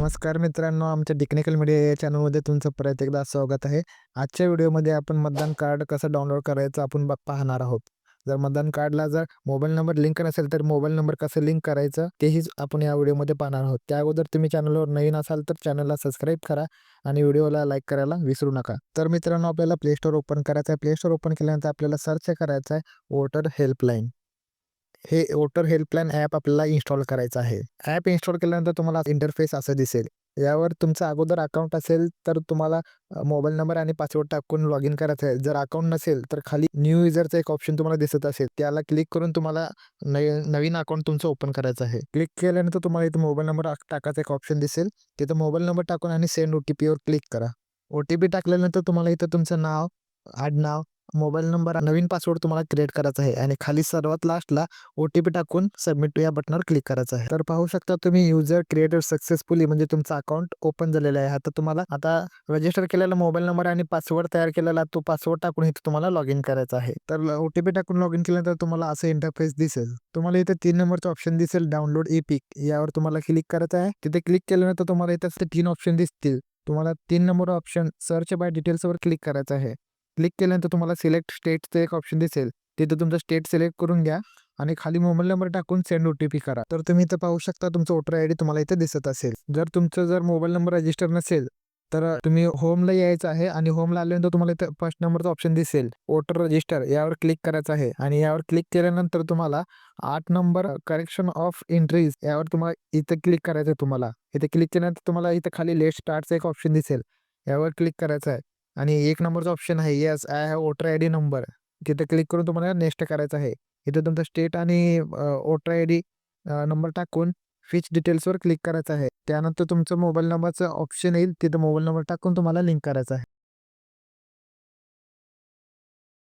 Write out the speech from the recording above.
नमस्कार मित्रांनो, आमच्या टेक्निकल मीडिया या चॅनलमध्ये तुमचं परत एकदा स्वागत आहे. आजच्या व्हिडिओमध्ये आपण मतदान कार्ड कसं डाउनलोड करायचं आपण पाहणार आहोत. जर मतदान कार्डला जर मोबाईल नंबर लिंक नसेल तर मोबाईल नंबर कसं लिंक करायचं तेही आपण या व्हिडिओमध्ये पाहणार आहोत. त्या अगोदर तुम्ही चॅनलवर नवीन असाल तर चॅनलला सबस्क्राईब करा आणि व्हिडिओला लाईक करायला विसरू नका. तर मित्रांनो, आपल्याला प्ले स्टोअर ओपन करायचं आहे. प्ले स्टोअर ओपन केल्यानंतर आपल्याला सर्च करायचं आहे वोटर हेल्पलाईन. हे वोटर हेल्पलाईन ॲप आपल्याला इन्स्टॉल करायचं आहे. ॲप इन्स्टॉल केल्यानंतर तुम्हाला इंटरफेस असं दिसेल. यावर तुमचं अगोदर अकाउंट असेल तर तुम्हाला मोबाईल नंबर आणि पासवर्ड टाकून लॉग इन करायचं आहे. जर अकाउंट नसेल तर खाली न्यू युजरचा एक ऑप्शन तुम्हाला दिसत असेल, त्याला क्लिक करून तुम्हाला नवीन अकाउंट तुमचं ओपन करायचं आहे. क्लिक केल्यानंतर तुम्हाला इथं मोबाईल नंबर टाकायचा एक ऑप्शन दिसेल. तिथं मोबाईल नंबर टाकून आणि सेंड OTPवर क्लिक करा. OTP टाकल्यानंतर तुम्हाला इथं तुमचं नाव, आडनाव, मोबाईल नंबर, नवीन पासवर्ड तुम्हाला क्रिएट करायचा आहे आणि खाली सर्वात लास्टला OTP टाकून सबमिट या बटनावर क्लिक करायचं आहे. तर पाहू शकता तुम्ही युजर क्रिएटेड सक्सेसफुली, म्हणजे तुमचं अकाउंट ओपन झालेलं आहे. आता तुम्हाला रजिस्टर केलेला मोबाईल नंबर आणि पासवर्ड तयार केलेला तो पासवर्ड टाकून इथे तुम्हाला लॉग इन करायचं आहे. तर OTP टाकून लॉग इन केल्यानंतर तुम्हाला असं इंटरफेस दिसेल. तुम्हाला इथे 3 नंबरचा ऑप्शन दिसेल, डाउनलोड ई-पिक, यावर तुम्हाला क्लिक करायचं आहे. तिथे क्लिक केल्यानंतर तुम्हाला इथे 3 ऑप्शन दिसतील. तुम्हाला 3 नंबर ऑप्शन सर्च बाय डिटेल्सवर क्लिक करायचं आहे. क्लिक केल्यानंतर तुम्हाला सिलेक्ट स्टेटचं एक ऑप्शन दिसेल. तिथं तुमचं स्टेट सिलेक्ट करून घ्या आणि खाली मोबाईल नंबर टाकून सेंड OTP करा. तर तुम्ही इथं पाहू शकता तुमचं वोटर आयडी तुम्हाला इथे दिसत असेल. जर मोबाईल नंबर रजिस्टर नसेल तर तुम्ही होमला यायचं आहे आणि होमला आल्यानंतर तुम्हाला इथं फर्स्ट नंबरचा ऑप्शन दिसेल, वोटर रजिस्टर, यावर क्लिक करायचं आहे आणि यावर क्लिक केल्यानंतर तुम्हाला 8 नंबर करेक्शन ऑफ एंट्रीज यावर तुम्हाला इथं क्लिक करायचं आहे. तुम्हाला इथे क्लिक केल्यानंतर तुम्हाला इथं खाली लेट स्टार्टचा एक ऑप्शन दिसेल, यावर क्लिक करायचं आहे आणि 1 नंबरचा ऑप्शन आहे yes I have voter ID number, तिथे क्लिक करून तुम्हाला नेक्स्ट करायचं आहे. इथे तुमचा स्टेट आणि वोटर आयडी नंबर टाकून फिच डिटेल्सवर क्लिक करायचं आहे. त्यानंतर तुमचं मोबाईल नंबरचं ऑप्शन येईल, तिथं मोबाईल नंबर टाकून तुम्हाला लिंक करायचा आहे.